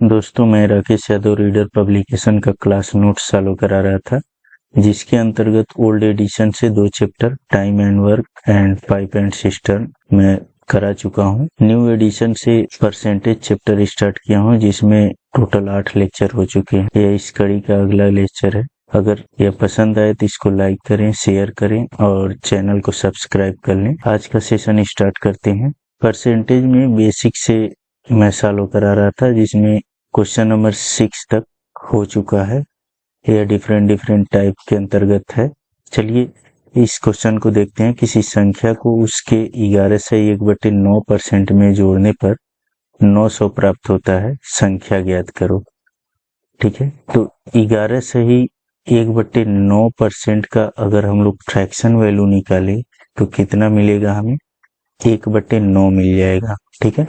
दोस्तों, मैं Rakesh Yadav reader publication का क्लास नोट्स चालू करा रहा था, जिसके अंतर्गत ओल्ड एडिशन से 2 chapter time and work and pipe and system मैं करा चुका हूं। न्यू एडिशन से परसेंटेज चैप्टर स्टार्ट किया हूं, जिसमें टोटल 8 लेक्चर हो चुके हैं। यह इस कड़ी का अगला लेक्चर है। अगर यह पसंद आए तो इसको लाइक करें, शेयर करें और चैनल को सब्सक्राइब कर लें। आज का सेशन स्टार्ट करते हैं। परसेंटेज में बेसिक से मैं चालू करा रहा था, जिसमें क्वेश्चन नंबर 6 तक हो चुका है। यह डिफरेंट टाइप के अंतर्गत है। चलिए इस क्वेश्चन को देखते हैं। किसी संख्या को उसके 11 से 1/9% में जोड़ने पर 900 प्राप्त होता है, संख्या ज्ञात करो। ठीक है, तो 11 से ही 1/9% का अगर हम लोग फ्रैक्शन वैल्यू निकालें तो कितना मिलेगा? हमें 1/9 मिल जाएगा। ठीक है,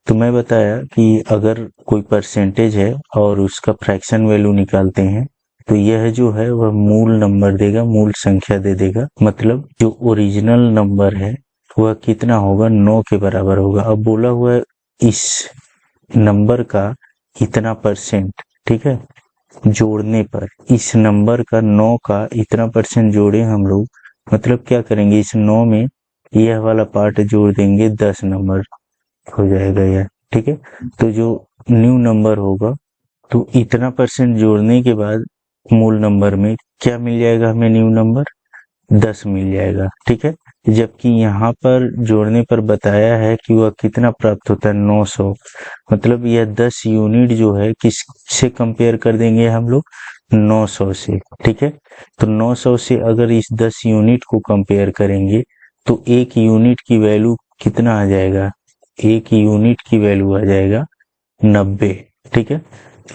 तो मैं बताया कि अगर कोई परसेंटेज है और उसका फ्रैक्शन वैल्यू निकालते हैं तो यह जो है वह मूल नंबर देगा, मूल संख्या दे देगा। मतलब जो ओरिजिनल नंबर है वह कितना होगा? 9 के बराबर होगा। अब बोला हुआ है इस नंबर का इतना परसेंट, ठीक है, जोड़ने पर इस नंबर का 9 का इतना परसेंट जोड़े हम लोग। मतलब क्या करेंगे? इस 9 में यह वाला पार्ट जोड़ देंगे, 10 नंबर हो जाएगा यह। ठीक है, तो जो न्यू नंबर होगा तो इतना परसेंट जोड़ने के बाद मूल नंबर में क्या मिल जाएगा? हमें न्यू नंबर 10 मिल जाएगा। ठीक है, जबकि यहाँ पर जोड़ने पर बताया है कि वह कितना प्राप्त होता है? 900। मतलब यह 10 यूनिट जो है किससे कंपेयर कर देंगे हम लोग? 900 से। ठीक है, तो 900 से अगर इस 10 यूनिट को कंपेयर करेंगे तो एक यूनिट की वैल्यू कितना आ जाएगा? एक यूनिट की वैल्यू आ जाएगा 90। ठीक है,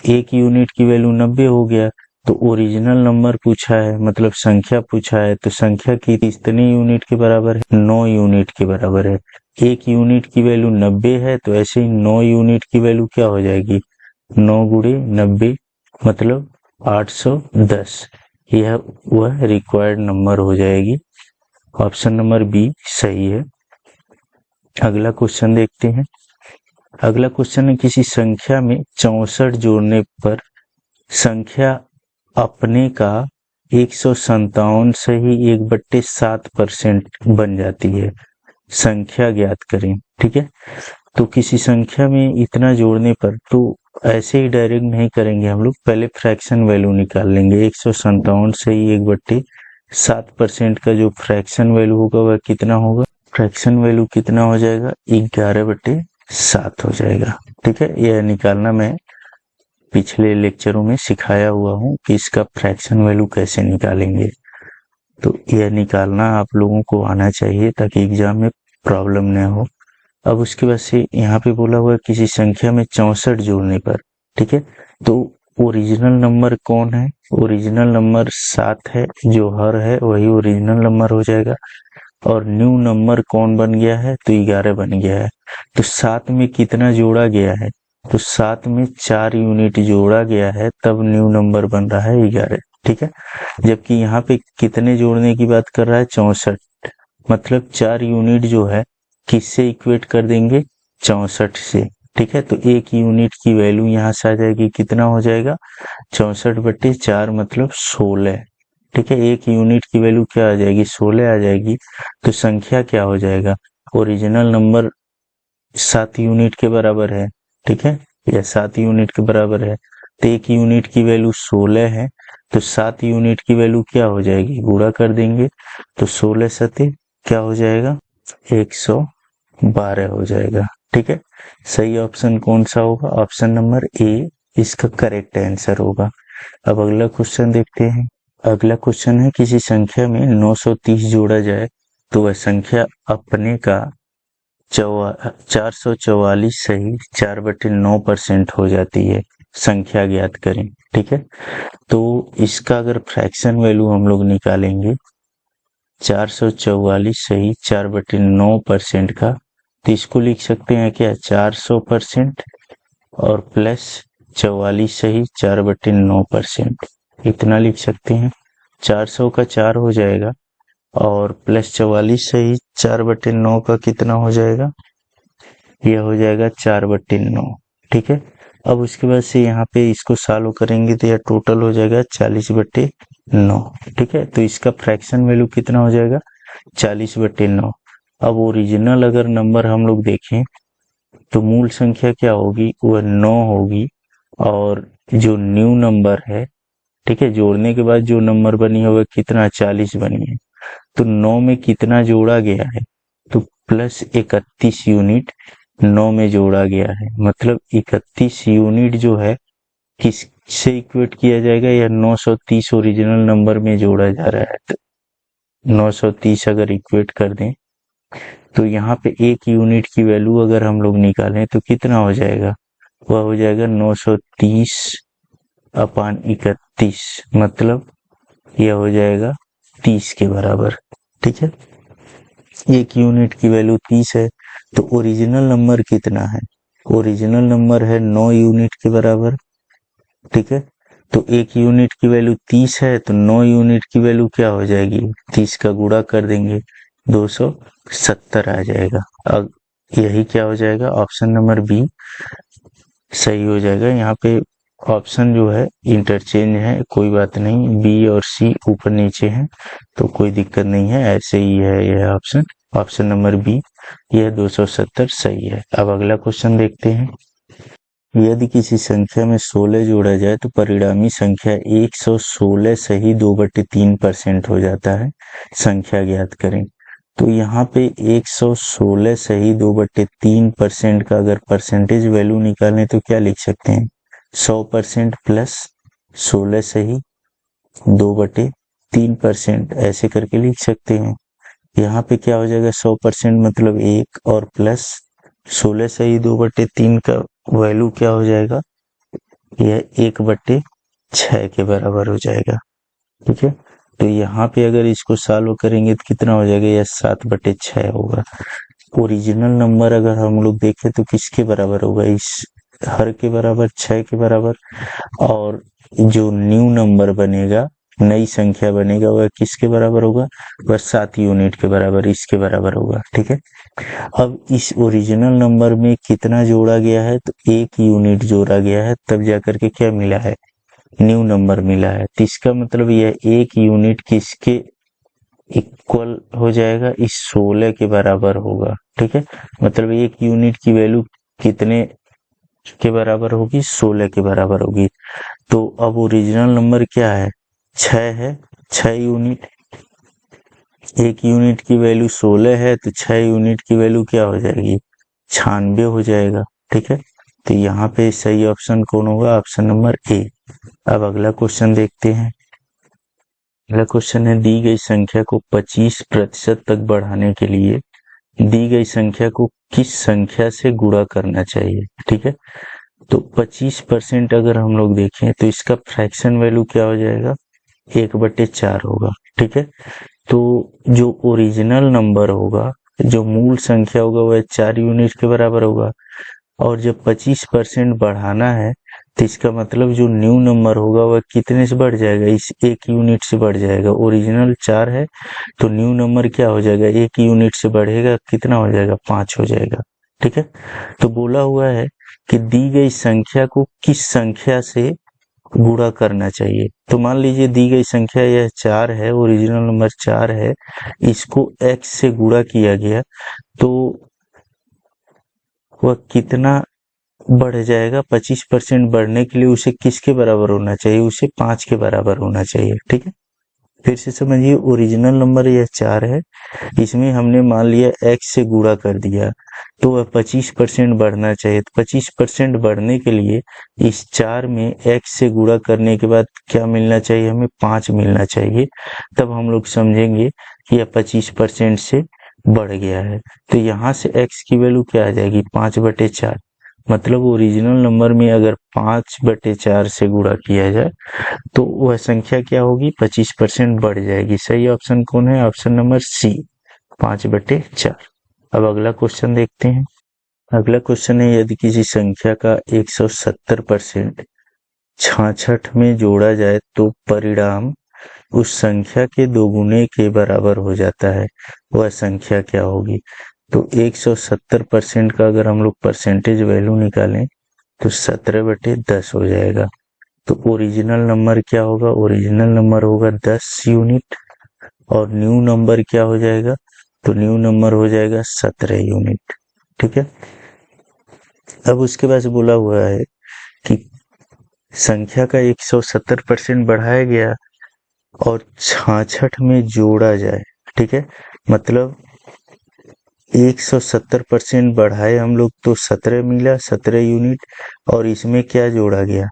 एक यूनिट की वैल्यू 90 हो गया। तो ओरिजिनल नंबर पूछा है, मतलब संख्या पूछा है, तो संख्या की कितने यूनिट के बराबर है? 9 यूनिट के बराबर है। एक यूनिट की वैल्यू 90 है, तो ऐसे ही 9 यूनिट की वैल्यू क्या हो जाएगी? 9 गुणे 90 मतलब 810। यह वह रिक्वायर्ड नंबर हो जाएगी। ऑप्शन नंबर बी सही है। अगला क्वेश्चन देखते हैं। अगला क्वेश्चन है, किसी संख्या में 64 जोड़ने पर संख्या अपने का 157 से ही 1/7% बन जाती है, संख्या ज्ञात करें। ठीक है, तो किसी संख्या में इतना जोड़ने पर, तो ऐसे ही डायरेक्ट नहीं करेंगे हम लोग, पहले फ्रैक्शन वैल्यू निकाल लेंगे। 157 से ही 1/7% का जो फ्रैक्शन वैल्यू होगा वह कितना होगा? फ्रैक्शन वैल्यू कितना हो जाएगा? 11/7 हो जाएगा। ठीक है, यह निकालना मैं पिछले लेक्चरों में सिखाया हुआ हूँ कि इसका फ्रैक्शन वैल्यू कैसे निकालेंगे। तो यह निकालना आप लोगों को आना चाहिए ताकि एग्जाम में प्रॉब्लम न हो। अब उसके बाद से यहाँ पे बोला हुआ है किसी संख्या में 64 जोड़ने पर। ठीक है, तो ओरिजिनल नंबर कौन है? ओरिजिनल नंबर 7 है, जो हर है वही ओरिजिनल नंबर हो जाएगा। और न्यू नंबर कौन बन गया है? तो 11 बन गया है। तो 7 में कितना जोड़ा गया है? तो 7 में 4 यूनिट जोड़ा गया है, तब न्यू नंबर बन रहा है 11। ठीक है, जबकि यहाँ पे कितने जोड़ने की बात कर रहा है? 64। मतलब 4 यूनिट जो है किससे इक्वेट कर देंगे? 64 से। ठीक है, तो एक यूनिट की वैल्यू यहाँ से आ जाएगी, कितना हो जाएगा? 64/4 मतलब 16। ठीक है, एक यूनिट की वैल्यू क्या आ जाएगी? 16 आ जाएगी। तो संख्या क्या हो जाएगा? ओरिजिनल नंबर 7 यूनिट के बराबर है। ठीक है, या 7 यूनिट के बराबर है, तो एक यूनिट की वैल्यू 16 है, तो 7 यूनिट की वैल्यू क्या हो जाएगी? गुणा कर देंगे, तो 16 सते क्या हो जाएगा? 112 हो जाएगा। ठीक है, सही ऑप्शन कौन सा होगा? ऑप्शन नंबर ए इसका करेक्ट आंसर होगा। अब अगला क्वेश्चन देखते हैं। अगला क्वेश्चन है, किसी संख्या में 930 जोड़ा जाए तो वह संख्या अपने का 444 सही 4/9% हो जाती है, संख्या ज्ञात करें। ठीक है, तो इसका अगर फ्रैक्शन वैल्यू हम लोग निकालेंगे 444 सही 4/9% का, तो इसको लिख सकते हैं क्या? 400% और प्लस 44 सही 4/9%, इतना लिख सकते हैं। 400 का 4 हो जाएगा और प्लस 44 सही 4/9 का कितना हो जाएगा? यह हो जाएगा 4/9। ठीक है, अब उसके बाद से यहाँ पे इसको सॉल्व करेंगे तो यह टोटल हो जाएगा 40/9। ठीक है, तो इसका फ्रैक्शन वैल्यू कितना हो जाएगा 40/9। अब ओरिजिनल अगर नंबर हम लोग देखें तो मूल संख्या क्या होगी, वह 9 होगी, और जो न्यू नंबर है, ठीक है, जोड़ने के बाद जो नंबर बनी है वह कितना 40 बनी है। तो 9 में कितना जोड़ा गया है, तो +31 यूनिट 9 में जोड़ा गया है, मतलब 31 यूनिट जो है किससे इक्वेट किया जाएगा, या 930 ओरिजिनल नंबर में जोड़ा जा रहा है। तो 930 अगर इक्वेट कर दें तो यहाँ पे 1 यूनिट की वैल्यू अगर हम लोग निकालें तो कितना हो जाएगा, वह हो जाएगा 930/31, मतलब यह हो जाएगा 30 के बराबर। ठीक है, 1 यूनिट की वैल्यू 30 है, तो ओरिजिनल नंबर कितना है, ओरिजिनल नंबर है 9 यूनिट के बराबर। ठीक है, तो 1 यूनिट की वैल्यू 30 है, तो 9 यूनिट की वैल्यू क्या हो जाएगी, 30 का गुणा कर देंगे 270 आ जाएगा। अब यही क्या हो जाएगा, ऑप्शन नंबर बी सही हो जाएगा। यहाँ पे ऑप्शन जो है इंटरचेंज है, कोई बात नहीं, बी और सी ऊपर नीचे हैं तो कोई दिक्कत नहीं है, ऐसे ही है यह ऑप्शन। ऑप्शन नंबर बी, यह 270 सही है। अब अगला क्वेश्चन देखते हैं। यदि किसी संख्या में 16 जोड़ा जाए तो परिणामी संख्या 116 सही 2/3% हो जाता है, संख्या ज्ञात करें। तो यहाँ पे 116 सही 2/3% का अगर परसेंटेज वैल्यू निकालें तो क्या लिख सकते हैं, 100% प्लस 16 सही 2/3%, ऐसे करके लिख सकते हैं। यहाँ पे क्या हो जाएगा, 100% मतलब 1, और प्लस 16 सही 2/3 का वैल्यू क्या हो जाएगा, यह 1/6 के बराबर हो जाएगा। ठीक है, तो यहाँ पे अगर इसको सॉल्व करेंगे तो कितना हो जाएगा, यह 7/6 होगा। ओरिजिनल नंबर अगर हम लोग देखें तो किसके बराबर होगा, इस हर के बराबर, 6 के बराबर, और जो न्यू नंबर बनेगा, नई संख्या बनेगा, वह किसके बराबर होगा, वह 7 यूनिट के बराबर, इसके बराबर होगा। ठीक है, अब इस ओरिजिनल नंबर में कितना जोड़ा गया है, तो 1 यूनिट जोड़ा गया है, तब जाकर के क्या मिला है, न्यू नंबर मिला है। तो इसका मतलब यह 1 यूनिट किसके इक्वल हो जाएगा, इस 16 के बराबर होगा। ठीक है, मतलब 1 यूनिट की वैल्यू कितने के बराबर होगी, 16 के बराबर होगी। तो अब ओरिजिनल नंबर क्या है, 6 है, 6 यूनिट, 1 यूनिट की वैल्यू 16 है, तो 6 यूनिट की वैल्यू क्या हो जाएगी, 96 हो जाएगा। ठीक है, तो यहाँ पे सही ऑप्शन कौन होगा, ऑप्शन नंबर ए। अब अगला क्वेश्चन देखते हैं। अगला क्वेश्चन है, दी गई संख्या को 25% तक बढ़ाने के लिए दी गई संख्या को किस संख्या से गुणा करना चाहिए। ठीक है, तो 25% अगर हम लोग देखें तो इसका फ्रैक्शन वैल्यू क्या हो जाएगा, 1/4 होगा। ठीक है, तो जो ओरिजिनल नंबर होगा, जो मूल संख्या होगा, वह 4 यूनिट के बराबर होगा, और जब 25% बढ़ाना है तो इसका मतलब जो न्यू नंबर होगा वह कितने से बढ़ जाएगा, इस 1 यूनिट से बढ़ जाएगा। ओरिजिनल 4 है तो न्यू नंबर क्या हो जाएगा, 1 यूनिट से बढ़ेगा, कितना हो जाएगा, 5 हो जाएगा। ठीक है, तो बोला हुआ है कि दी गई संख्या को किस संख्या से गुणा करना चाहिए। तो मान लीजिए दी गई संख्या यह 4 है, ओरिजिनल नंबर 4 है, इसको x से गुणा किया गया, तो वह कितना बढ़ जाएगा, 25% बढ़ने के लिए उसे किसके बराबर होना चाहिए, उसे 5 के बराबर होना चाहिए। ठीक है, फिर से समझिए, ओरिजिनल नंबर यह 4 है, इसमें हमने मान लिया x से गुणा कर दिया, तो वह 25% बढ़ना चाहिए। तो 25% बढ़ने के लिए इस 4 में x से गुणा करने के बाद क्या मिलना चाहिए, हमें 5 मिलना चाहिए, तब हम लोग समझेंगे कि यह 25% से बढ़ गया है। तो यहाँ से x की वैल्यू क्या आ जाएगी, 5/4, मतलब ओरिजिनल नंबर में अगर 5/4 से गुणा किया जाए तो वह संख्या क्या होगी, 25% बढ़ जाएगी। सही ऑप्शन कौन है, ऑप्शन नंबर सी, 5/4। अब अगला क्वेश्चन देखते हैं। अगला क्वेश्चन है, यदि किसी संख्या का 170% 66 में जोड़ा जाए तो परिणाम उस संख्या के दोगुने के बराबर हो जाता है, वह संख्या क्या होगी। तो 170% का अगर हम लोग परसेंटेज वैल्यू निकालें तो 17/10 हो जाएगा। तो ओरिजिनल नंबर क्या होगा? ओरिजिनल नंबर होगा 10 यूनिट और न्यू नंबर क्या हो जाएगा? तो न्यू नंबर हो जाएगा 17 यूनिट। ठीक है। अब उसके बाद बोला हुआ है कि संख्या का 170% बढ़ाया गया और 66 में जोड़ा जाए। ठीक है, मतलब 170% बढ़ाए हम लोग तो 17 मिला, 17 यूनिट, और इसमें क्या जोड़ा गया?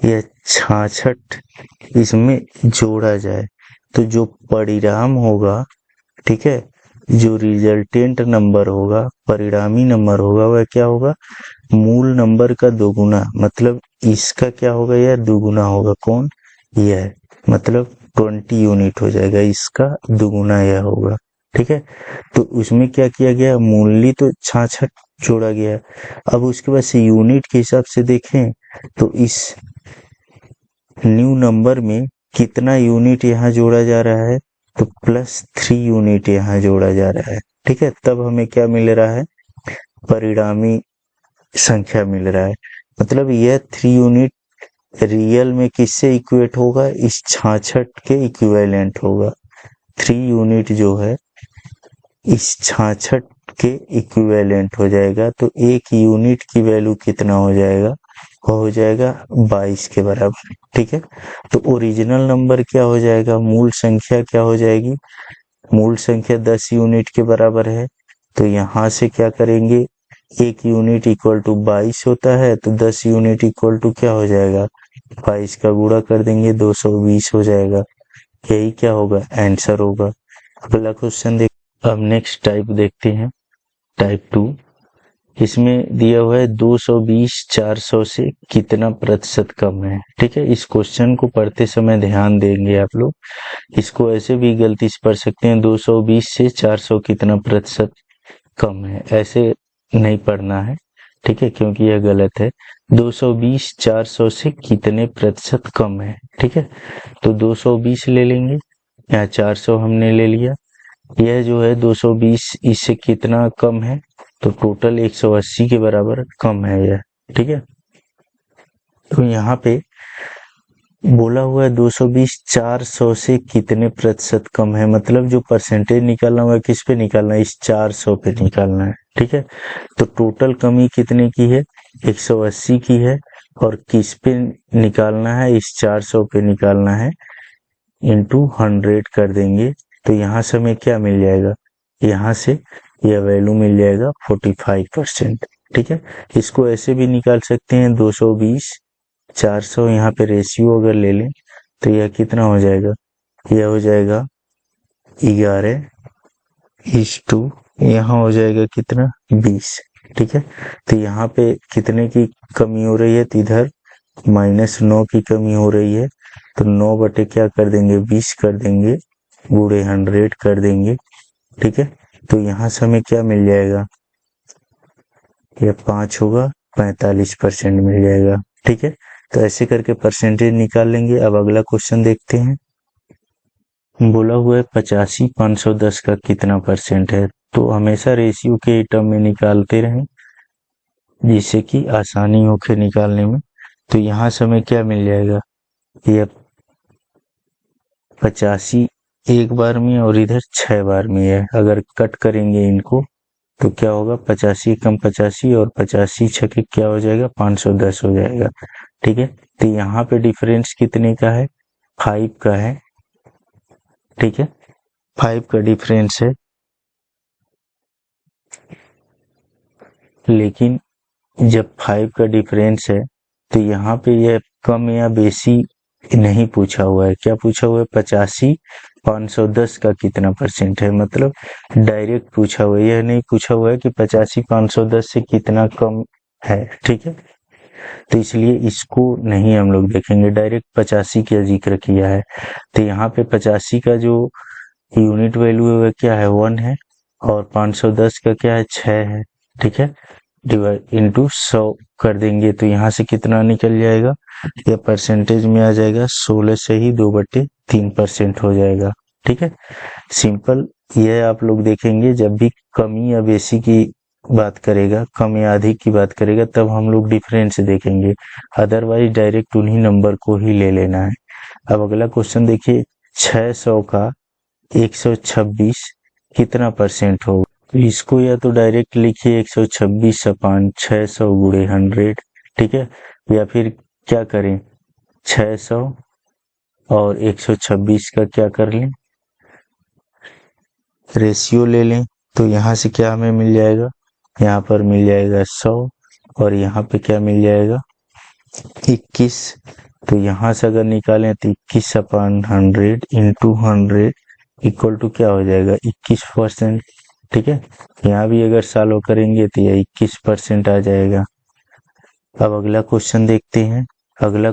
यह 66 इसमें जोड़ा जाए तो जो परिणाम होगा, ठीक है, जो रिजल्टेंट नंबर होगा, परिणामी नंबर होगा, वह क्या होगा? मूल नंबर का दोगुना। मतलब इसका क्या होगा? यह दुगुना होगा। कौन? यह, मतलब 20 यूनिट हो जाएगा, इसका दुगुना यह होगा। ठीक है, तो उसमें क्या किया गया? मूल्य तो 66 जोड़ा गया। अब उसके बाद से यूनिट के हिसाब से देखें तो इस न्यू नंबर में कितना यूनिट यहाँ जोड़ा जा रहा है? तो +3 यूनिट यहाँ जोड़ा जा रहा है। ठीक है, तब हमें क्या मिल रहा है? परिणामी संख्या मिल रहा है। मतलब यह 3 यूनिट रियल में किससे इक्वेट होगा? इस 66 के इक्विवेलेंट होगा। 3 यूनिट जो है इस 66 के इक्विवेलेंट हो जाएगा। तो एक यूनिट की वैल्यू कितना हो जाएगा? हो जाएगा 22 के बराबर। ठीक है, तो ओरिजिनल नंबर क्या हो जाएगा? मूल संख्या क्या हो जाएगी? मूल संख्या 10 यूनिट के बराबर है। तो यहाँ से क्या करेंगे? एक यूनिट इक्वल टू 22 होता है, तो 10 यूनिट इक्वल टू क्या हो जाएगा? 22 का गुणा कर देंगे, 220 हो जाएगा। यही क्या होगा? आंसर होगा। अगला क्वेश्चन देख। अब नेक्स्ट टाइप देखते हैं, टाइप 2। इसमें दिया हुआ है 220 400 से कितना प्रतिशत कम है। ठीक है, इस क्वेश्चन को पढ़ते समय ध्यान देंगे आप लोग। इसको ऐसे भी गलती से पढ़ सकते हैं, 220 से 400 कितना प्रतिशत कम है, ऐसे नहीं पढ़ना है। ठीक है, क्योंकि यह गलत है। 220 400 से कितने प्रतिशत कम है। ठीक है, तो 220 ले लेंगे, यहाँ 400 हमने ले लिया। यह जो है 220 इससे कितना कम है? तो टोटल 180 के बराबर कम है यह। ठीक है, तो यहाँ पे बोला हुआ है 220 400 से कितने प्रतिशत कम है। मतलब जो परसेंटेज निकालना हुआ किस पे निकालना है? इस 400 पे निकालना है। ठीक है, तो टोटल कमी कितने की है? 180 की है। और किस पे निकालना है? इस 400 पे निकालना है, इंटू 100 कर देंगे। तो यहाँ से हमें क्या मिल जाएगा? यहाँ से यह वैल्यू मिल जाएगा 45%। ठीक है, इसको ऐसे भी निकाल सकते हैं, 220 400 यहाँ पे रेशियो अगर ले लें तो यह कितना हो जाएगा? यह हो जाएगा 11:, यहाँ हो जाएगा कितना? 20। ठीक है, तो यहाँ पे कितने की कमी हो रही है? तो इधर -9 की कमी हो रही है। तो 9 बटे क्या कर देंगे? 20 कर देंगे, गुणे 100 कर देंगे। ठीक है, तो यहाँ से हमें क्या मिल जाएगा? यह 5 होगा, 45% मिल जाएगा। ठीक है, तो ऐसे करके परसेंटेज निकाल लेंगे। अब अगला क्वेश्चन देखते हैं। बोला हुआ है 85 510 का कितना परसेंट है। तो हमेशा रेशियो के टर्म में निकालते रहें, जिससे कि आसानी हो के निकालने में। तो यहाँ से हमें क्या मिल जाएगा? यह 85 एक बार में और इधर 6 बार में है। अगर कट करेंगे इनको तो क्या होगा? 85 कम 85 और 85 छके क्या हो जाएगा? 510 हो जाएगा। ठीक है, तो यहाँ पे डिफरेंस कितने का है? 5 का है। ठीक है, 5 का डिफरेंस है। लेकिन जब 5 का डिफरेंस है तो यहाँ पे यह कम या बेसी नहीं पूछा हुआ है। क्या पूछा हुआ है? 85 510 का कितना परसेंट है। मतलब डायरेक्ट पूछा हुआ है, यह नहीं पूछा हुआ है कि 85 510 से कितना कम है। ठीक है, तो इसलिए इसको नहीं हम लोग देखेंगे, डायरेक्ट 85 का जिक्र किया है। तो यहाँ पे 85 का जो यूनिट वैल्यू है वह क्या है? 1 है, और 510 का क्या है? 6 है। ठीक है, डिवाइड इंटू 100 कर देंगे तो यहाँ से कितना निकल जाएगा? यह परसेंटेज में आ जाएगा 16 से ही 2/3% हो जाएगा। ठीक है, सिंपल। यह आप लोग देखेंगे जब भी कमी या बेसी की बात करेगा, कम या अधिक की बात करेगा, तब हम लोग डिफरेंस देखेंगे, अदरवाइज डायरेक्ट उन्हीं नंबर को ही ले लेना है। अब अगला क्वेश्चन देखिए, 600 का 126 कितना परसेंट होगा? तो इसको या तो डायरेक्ट लिखिए 126 अपान 600 गुणे 100, ठीक है, या फिर क्या करें, 600 और 126 का क्या कर लें, रेशियो ले लें। तो यहाँ से क्या हमें मिल जाएगा, यहाँ पर मिल जाएगा 100 और यहाँ पे क्या मिल जाएगा 21। तो यहाँ से अगर निकालें तो 21 अपान 100 इंटू 100 इक्वल टू क्या हो जाएगा 21%, ठीक है। यहाँ भी अगर सॉल्व करेंगे तो यह 21% आ जाएगा। अब अगला क्वेश्चन देखते हैं। अगला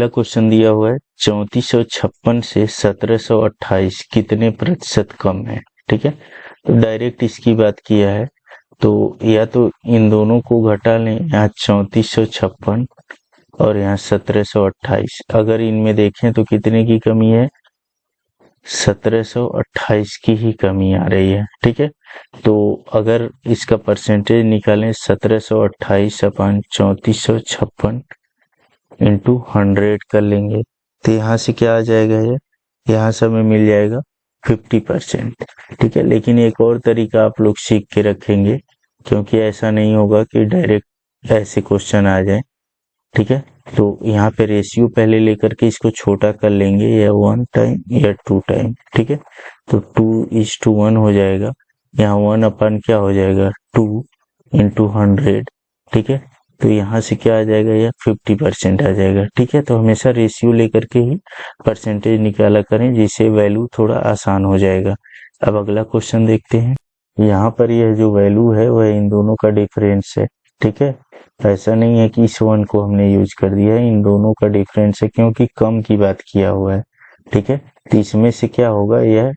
क्वेश्चन दिया हुआ है 3456 से 1728 कितने प्रतिशत कम है, ठीक है। तो डायरेक्ट इसकी बात किया है, तो या तो इन दोनों को घटा लें, यहाँ 3456 और यहाँ 1728। अगर इनमें देखें तो कितने की कमी है, 1728 की ही कमी आ रही है, ठीक है। तो अगर इसका परसेंटेज निकालें 1728 अपान 3456 इंटू 100 कर लेंगे, तो यहाँ से क्या आ जाएगा, यहाँ से हमें मिल जाएगा 50%, ठीक है। लेकिन एक और तरीका आप लोग सीख के रखेंगे, क्योंकि ऐसा नहीं होगा कि डायरेक्ट ऐसे क्वेश्चन आ जाए, ठीक है। तो यहाँ पे रेशियो पहले लेकर के इसको छोटा कर लेंगे, या 1 टाइम या 2 टाइम, ठीक है। तो 2:1 हो जाएगा, यहाँ 1 अपन क्या हो जाएगा 2 इंटू 100, ठीक है। तो यहाँ से क्या आ जाएगा, यह 50% आ जाएगा, ठीक है। तो हमेशा रेशियो लेकर के ही परसेंटेज निकाला करें, जिससे वैल्यू थोड़ा आसान हो जाएगा। अब अगला क्वेश्चन देखते हैं। यहाँ पर यह जो वैल्यू है वह इन दोनों का डिफरेंस है, ठीक है। ऐसा नहीं है कि इस 1 को हमने यूज कर दिया है, इन दोनों का डिफरेंस है, क्योंकि कम की बात किया हुआ है, ठीक है। तो इसमें से क्या होगा, यह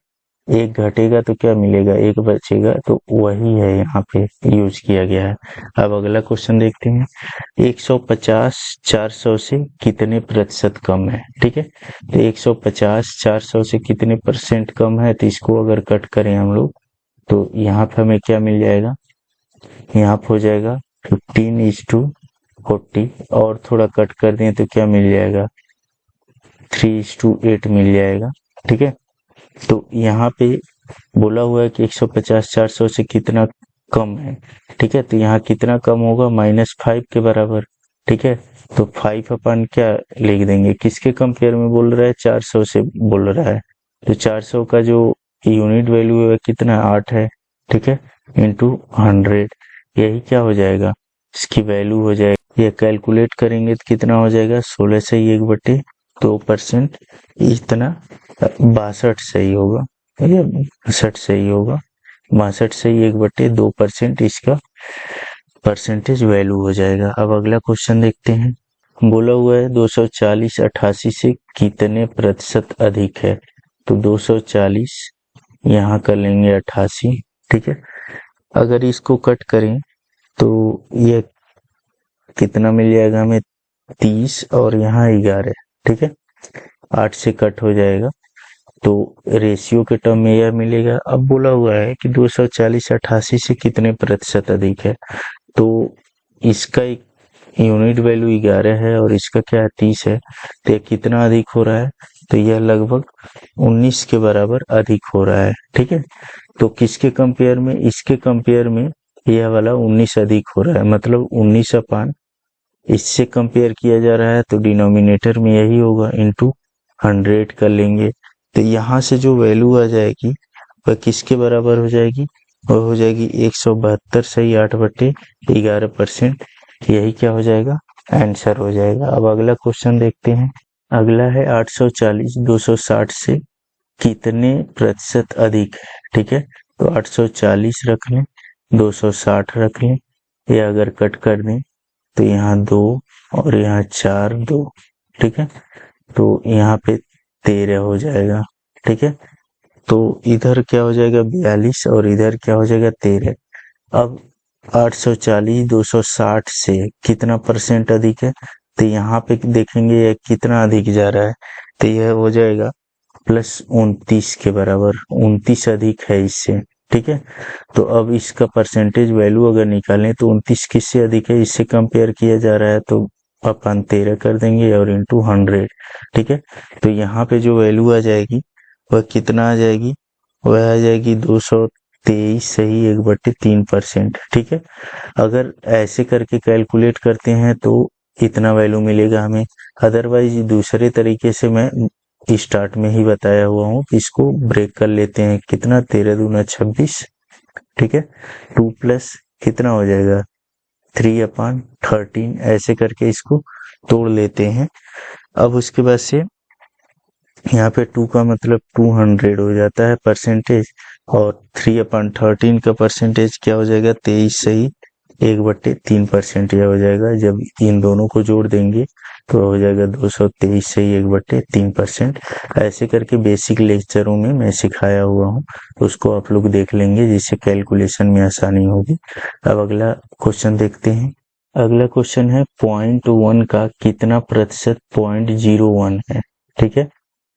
एक घटेगा तो क्या मिलेगा, एक बचेगा, तो वही है यहाँ पे यूज किया गया है। अब अगला क्वेश्चन देखते हैं। 150 400 से कितने प्रतिशत कम है, ठीक है। तो 150 400 से कितने परसेंट कम है, तो इसको अगर कट करें हम लोग, तो यहाँ पे हमें क्या मिल जाएगा, यहाँ पे हो जाएगा 15:40, और थोड़ा कट कर दें तो क्या मिल जाएगा 3:8 मिल जाएगा, ठीक है। तो यहाँ पे बोला हुआ है कि 150 400 से कितना कम है, ठीक है। तो यहाँ कितना कम होगा, -5 के बराबर, ठीक है। तो 5 अपन क्या लिख देंगे, किसके कंपेयर में बोल रहा है, 400 से बोल रहा है। तो 400 का जो यूनिट वैल्यू है कितना 8 है, ठीक है, इंटू 100, यही क्या हो जाएगा, इसकी वैल्यू हो जाएगी। ये कैलकुलेट करेंगे तो कितना हो जाएगा, 16 से 1/2%, इतना 62 सही होगा, या 62 सही होगा, 62 से 1/2% इसका परसेंटेज वैल्यू हो जाएगा। अब अगला क्वेश्चन देखते हैं। बोला हुआ है 240 88 से कितने प्रतिशत अधिक है। तो 240 यहाँ कर लेंगे 88, ठीक है। अगर इसको कट करें तो ये कितना मिल जाएगा हमें 30, और यहाँ 11, ठीक है, 8 से कट हो जाएगा, तो रेशियो के टर्म में यह मिलेगा। अब बोला हुआ है कि 240 88 से कितने प्रतिशत अधिक है, तो इसका एक यूनिट वैल्यू 11 है और इसका क्या है 30 है, तो कितना अधिक हो रहा है, तो यह लगभग 19 के बराबर अधिक हो रहा है, ठीक है। तो किसके कंपेयर में, इसके कंपेयर में यह वाला 19 अधिक हो रहा है, मतलब 19 अपान इससे कंपेयर किया जा रहा है, तो डिनोमिनेटर में यही होगा, इंटू 100 कर लेंगे। तो यहाँ से जो वैल्यू आ जाएगी वह किसके बराबर हो जाएगी, वह हो जाएगी 172 सही 8/11%, यही क्या हो जाएगा, आंसर हो जाएगा। अब अगला क्वेश्चन देखते हैं। अगला है 840 260 से कितने प्रतिशत अधिक है, ठीक है। तो 840 रख लें, 260 रख लें, या अगर कट कर दें तो यहाँ 2 और यहाँ 4 2, ठीक है। तो यहाँ पे 13 हो जाएगा, ठीक है। तो इधर क्या हो जाएगा 42 और इधर क्या हो जाएगा 13। अब 840 260 से कितना परसेंट अधिक है, तो यहाँ पे देखेंगे यह कितना अधिक जा रहा है, तो यह हो जाएगा +29 के बराबर, 29 अधिक है इससे, ठीक है। तो अब इसका परसेंटेज वैल्यू अगर निकालें तो 29 किससे अधिक है, इससे कंपेयर किया जा रहा है, तो अपन 13 कर देंगे और इंटू 100। ठीक है, तो यहाँ पे जो वैल्यू आ जाएगी वह कितना आ जाएगी, वह आ जाएगी 223 सही 1/3%। ठीक है, अगर ऐसे करके कैलकुलेट करते हैं तो इतना वैल्यू मिलेगा हमें। अदरवाइज दूसरे तरीके से मैं स्टार्ट में ही बताया हुआ हूँ, इसको ब्रेक कर लेते हैं। कितना, 13 दूना 26। ठीक है, 2 प्लस कितना हो जाएगा 3/13, ऐसे करके इसको तोड़ लेते हैं। अब उसके बाद से यहाँ पे 2 का मतलब 200 हो जाता है परसेंटेज, और 3/13 का परसेंटेज क्या हो जाएगा, 23 सही 1/3% यह हो जाएगा। जब इन दोनों को जोड़ देंगे तो हो जाएगा 223 सही 1/3%। ऐसे करके बेसिक लेक्चरों में मैं सिखाया हुआ हूँ, उसको आप लोग देख लेंगे, जिससे कैलकुलेशन में आसानी होगी। अब अगला क्वेश्चन देखते हैं। अगला क्वेश्चन है 0.1 का कितना प्रतिशत 0.01 है। ठीक है,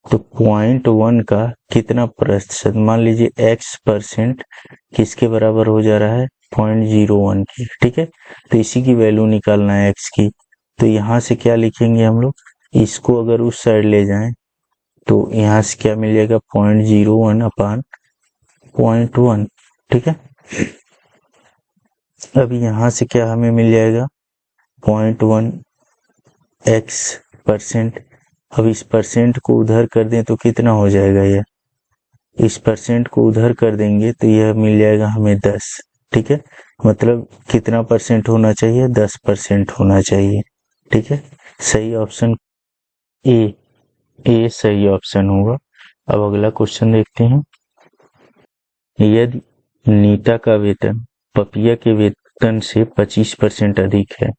तो 0.1 का कितना प्रतिशत, मान लीजिए x% किसके बराबर हो जा रहा है, 0.01 की। ठीक है, तो इसी की वैल्यू निकालना है x की। तो यहाँ से क्या लिखेंगे हम लोग, इसको अगर उस साइड ले जाएं तो यहाँ से क्या मिल जाएगा, 0.01/0.1। ठीक है, अब यहाँ से क्या हमें मिल जाएगा, 0.1 x%। अब इस परसेंट को उधर कर दें तो कितना हो जाएगा, यह इस परसेंट को उधर कर देंगे तो यह मिल जाएगा हमें 10। ठीक है, मतलब कितना परसेंट होना चाहिए, 10% होना चाहिए। ठीक है, सही ऑप्शन ए सही ऑप्शन होगा। अब अगला क्वेश्चन देखते हैं। यदि नीता का वेतन पपिया के वेतन से 25% अधिक है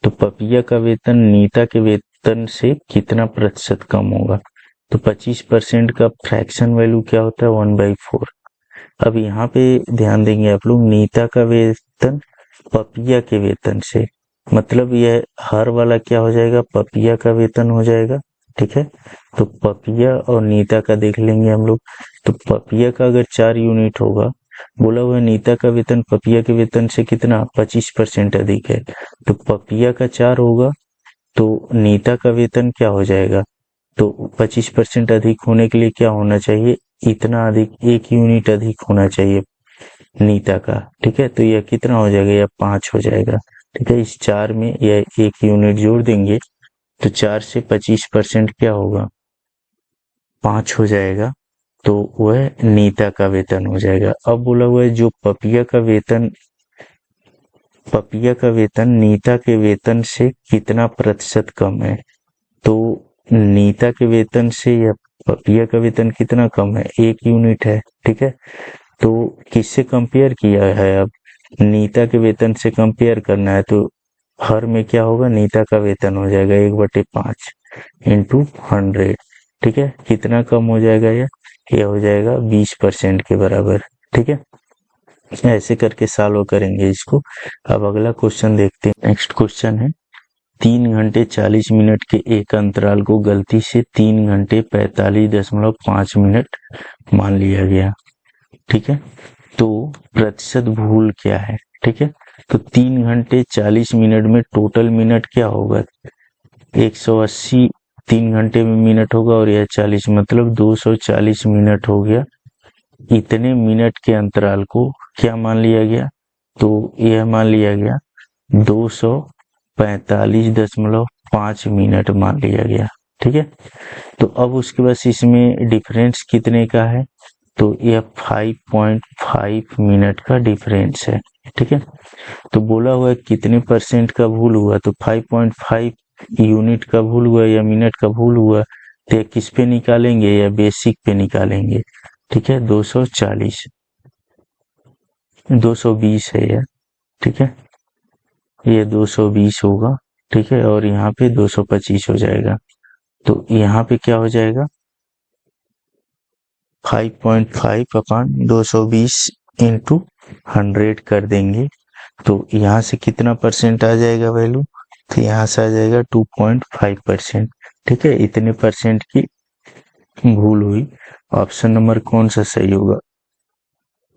तो पपिया का वेतन नीता के वेतन से कितना प्रतिशत कम होगा। तो 25% का फ्रैक्शन वैल्यू क्या होता है, 1/4। अब यहाँ पे ध्यान देंगे आप लोग, नीता का वेतन पपिया के वेतन से, मतलब यह हर वाला क्या हो जाएगा, पपिया का वेतन हो जाएगा। ठीक है, तो पपिया और नीता का देख लेंगे हम लोग। तो पपिया का अगर 4 यूनिट होगा, बोला हुआ नीता का वेतन पपिया के वेतन से कितना, 25% अधिक है, तो पपिया का 4 होगा तो नीता का वेतन क्या हो जाएगा, तो 25% अधिक होने के लिए क्या होना चाहिए, इतना अधिक 1 यूनिट अधिक होना चाहिए नीता का। ठीक है, तो यह कितना हो जाएगा, यह 5 हो जाएगा। ठीक है, इस 4 में यह 1 यूनिट जोड़ देंगे तो 4 से 25% क्या होगा, 5 हो जाएगा, तो वह नीता का वेतन हो जाएगा। अब बोला हुआ है जो पपिया का वेतन नीता के वेतन से कितना प्रतिशत कम है, तो नीता के वेतन से या पपिया का वेतन कितना कम है, 1 यूनिट है। ठीक है, तो किससे कंपेयर किया है, अब नीता के वेतन से कंपेयर करना है, तो हर में क्या होगा, नीता का वेतन हो जाएगा 1/5 इंटू 100। ठीक है, कितना कम हो जाएगा, यह हो जाएगा 20% के बराबर। ठीक है, ऐसे करके सॉल्व करेंगे इसको। अब अगला क्वेश्चन देखते हैं। नेक्स्ट क्वेश्चन है 3 घंटे 40 मिनट के एक अंतराल को गलती से 3 घंटे 45.5 मिनट मान लिया गया। ठीक है, तो प्रतिशत भूल क्या है। ठीक है, तो 3 घंटे 40 मिनट में टोटल मिनट क्या होगा, 180 3 घंटे में मिनट होगा और यह 40, मतलब 240 मिनट हो गया। इतने मिनट के अंतराल को क्या मान लिया गया, तो यह मान लिया गया 245.5 मिनट मान लिया गया। ठीक है, तो अब उसके बाद इसमें डिफरेंस कितने का है, तो यह 5.5 मिनट का डिफरेंस है। ठीक है, तो बोला हुआ है कितने परसेंट का भूल हुआ, तो 5.5 यूनिट का भूल हुआ या मिनट का भूल हुआ, तो किस पे निकालेंगे, या बेसिक पे निकालेंगे। ठीक है, 220 है यह। ठीक है, ये 220 होगा। ठीक है, और यहाँ पे 225 हो जाएगा, तो यहाँ पे क्या हो जाएगा, 5.5/220 इंटू 100 कर देंगे, तो यहाँ से कितना परसेंट आ जाएगा वैल्यू, तो यहाँ से आ जाएगा 2.5%। ठीक है, इतने परसेंट की भूल हुई। ऑप्शन नंबर कौन सा सही होगा,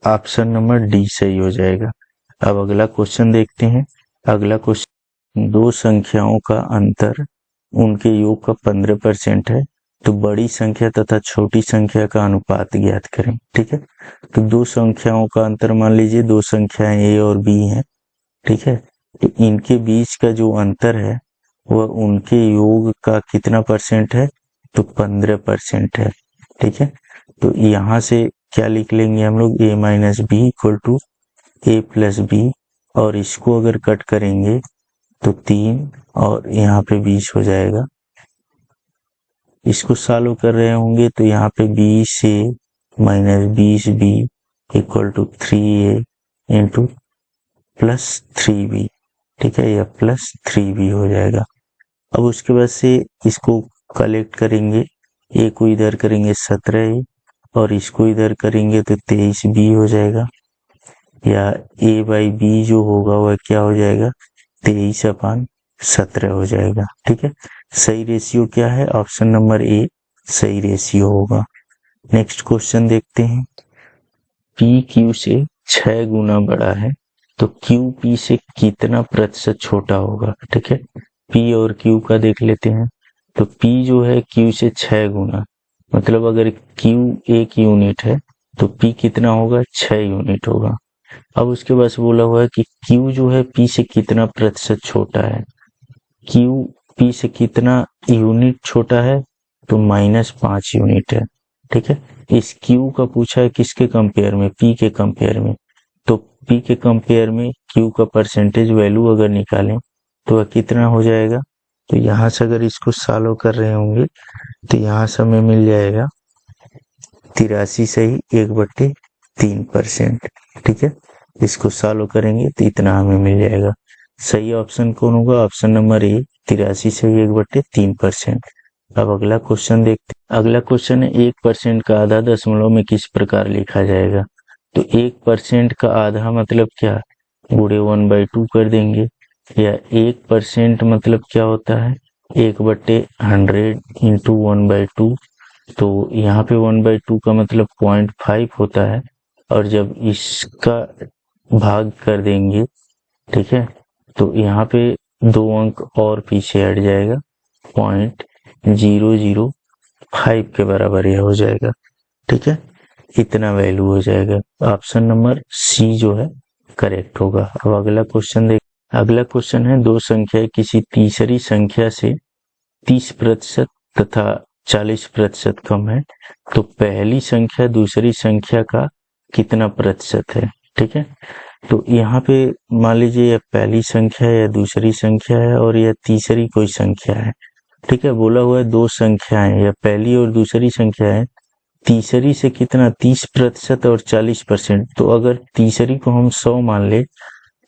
ऑप्शन नंबर डी सही हो जाएगा। अब अगला क्वेश्चन देखते हैं। अगला क्वेश्चन, दो संख्याओं का अंतर उनके योग का 15% है, तो बड़ी संख्या तथा छोटी संख्या का अनुपात ज्ञात करें। ठीक है, तो दो संख्याओं का अंतर, मान लीजिए दो संख्याएं ए और बी हैं। ठीक है, तो इनके बीच का जो अंतर है वह उनके योग का कितना परसेंट है, तो 15% है। ठीक है, तो यहाँ से क्या लिख लेंगे हम लोग, a minus B equal to A plus B, और इसको अगर कट करेंगे तो 3 और यहाँ पे 20 हो जाएगा। इसको सॉल्व कर रहे होंगे तो यहाँ पे 20a minus 20b equal to 3a into plus 3b। ठीक है, या प्लस 3b हो जाएगा। अब उसके बाद से इसको कलेक्ट करेंगे, ए को इधर करेंगे 17a और इसको इधर करेंगे तो 23b हो जाएगा, या a बाई बी जो होगा वह क्या हो जाएगा, 23/17 हो जाएगा। ठीक है, सही रेशियो क्या है, ऑप्शन नंबर ए सही रेशियो होगा। नेक्स्ट क्वेश्चन देखते हैं। पी क्यू से 6 गुना बड़ा है, तो क्यू पी से कितना प्रतिशत छोटा होगा। ठीक है, पी और क्यू का देख लेते हैं। तो पी जो है क्यू से 6 गुना, मतलब अगर क्यू 1 यूनिट है तो पी कितना होगा, 6 यूनिट होगा। अब उसके बाद बोला हुआ है कि क्यू जो है पी से कितना प्रतिशत छोटा है। क्यू पी से कितना यूनिट छोटा है, तो -5 यूनिट है। ठीक है, इस क्यू का पूछा है किसके कंपेयर में, पी के कंपेयर में। तो पी के कंपेयर में क्यू का परसेंटेज वैल्यू अगर निकालें तो वह कितना हो जाएगा। तो यहाँ से अगर इसको सॉल्व कर रहे होंगे तो यहाँ से हमें मिल जाएगा 83 सही 1/3%। ठीक है, इसको सॉल्व करेंगे तो इतना हमें मिल जाएगा। सही ऑप्शन कौन होगा, ऑप्शन नंबर ए 83 सही 1/3%। अब अगला क्वेश्चन देखते हैं। अगला क्वेश्चन है 1% का आधा दशमलव में किस प्रकार लिखा जाएगा। तो 1% का आधा मतलब क्या, बूढ़े 1/2 कर देंगे, या 1% मतलब क्या होता है, 1/100 इंटू 1/2। तो यहाँ पे 1/2 का मतलब 0.5 होता है, और जब इसका भाग कर देंगे, ठीक है, तो यहाँ पे 2 अंक और पीछे हट जाएगा, 0.005 के बराबर यह हो जाएगा। ठीक है, इतना वैल्यू हो जाएगा। ऑप्शन नंबर सी जो है करेक्ट होगा। अब अगला क्वेश्चन देख। अगला क्वेश्चन है, दो संख्याएं किसी तीसरी संख्या से 30% तथा 40% कम है, तो पहली संख्या दूसरी संख्या का कितना प्रतिशत है। ठीक है, तो यहाँ पे मान लीजिए यह पहली संख्या है या दूसरी संख्या है और यह तीसरी कोई संख्या है। ठीक है, बोला हुआ है दो संख्याएं, या पहली और दूसरी संख्या है, तीसरी से कितना 30% और 40%। तो अगर तीसरी को हम 100 मान ले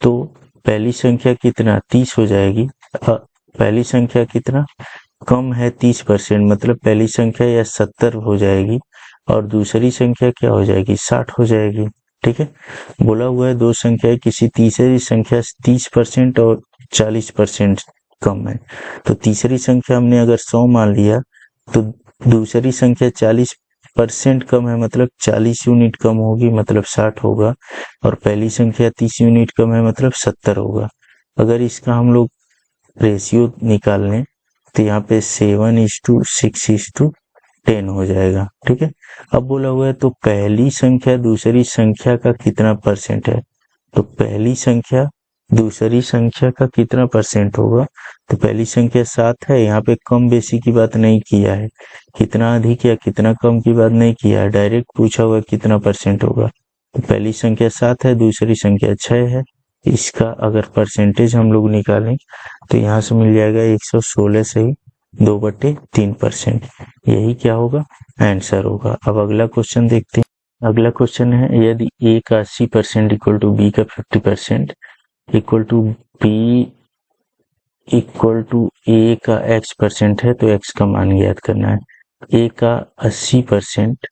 तो पहली संख्या कितना 30 हो जाएगी। पहली संख्या कितना कम है 30%, मतलब पहली संख्या या 70 हो जाएगी और दूसरी संख्या क्या हो जाएगी, 60 हो जाएगी। ठीक है, बोला हुआ है दो संख्या किसी तीसरी संख्या 30% और 40% कम है। तो तीसरी संख्या हमने अगर 100 मान लिया तो दूसरी संख्या 40% कम है, मतलब 40 यूनिट कम होगी, मतलब 60 होगा, और पहली संख्या 30 यूनिट कम है, मतलब 70 होगा। अगर इसका हम लोग रेशियो निकाल लें तो यहाँ पे 7:6:10 हो जाएगा। ठीक है, अब बोला हुआ है तो पहली संख्या दूसरी संख्या का कितना परसेंट है। तो पहली संख्या दूसरी संख्या का कितना परसेंट होगा, तो पहली संख्या 7 है, यहाँ पे कम बेसी की बात नहीं किया है, कितना अधिक या कितना कम की बात नहीं किया है, डायरेक्ट पूछा हुआ कितना परसेंट होगा। तो पहली संख्या 7 है, दूसरी संख्या 6 है, इसका अगर परसेंटेज हम लोग निकालें तो यहाँ से मिल जाएगा 116 से ही 2/3%। यही क्या होगा, आंसर होगा। अब अगला क्वेश्चन देखते हैं। अगला क्वेश्चन है, यदि a का 80% इक्वल टू b का 50% equal to b equal to a का x% है, तो x का मान ज्ञात करना है। a का 80%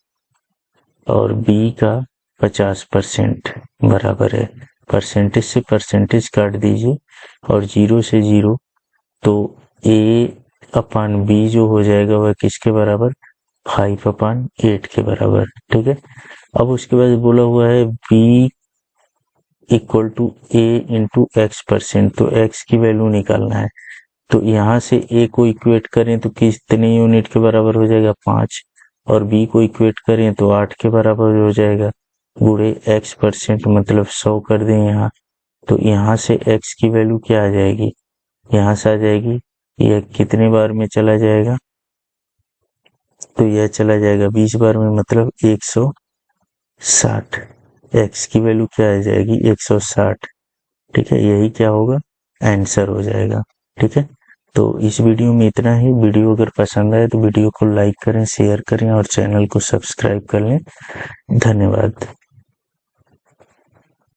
और b का 50% बराबर है, परसेंटेज से परसेंटेज काट दीजिए और 0 से 0, तो a/b जो हो जाएगा वह किसके बराबर, 5/8 के बराबर। ठीक है, अब उसके बाद बोला हुआ है b equal to a into x%, तो x की वैल्यू निकालना है। तो यहाँ से a को इक्वेट करें तो कितने यूनिट के बराबर हो जाएगा 5, और b को इक्वेट करें तो 8 के बराबर हो जाएगा, गुणे x% मतलब 100 कर दें यहाँ। तो यहाँ से x की वैल्यू क्या आ जाएगी, यहाँ से आ जाएगी, यह कितने बार में चला जाएगा, तो यह चला जाएगा 20 बार में, मतलब 160। x की वैल्यू क्या आ जाएगी 160। ठीक है, यही क्या होगा, आंसर हो जाएगा। ठीक है, तो इस वीडियो में इतना ही। वीडियो अगर पसंद आए तो वीडियो को लाइक करें, शेयर करें और चैनल को सब्सक्राइब कर लें। धन्यवाद।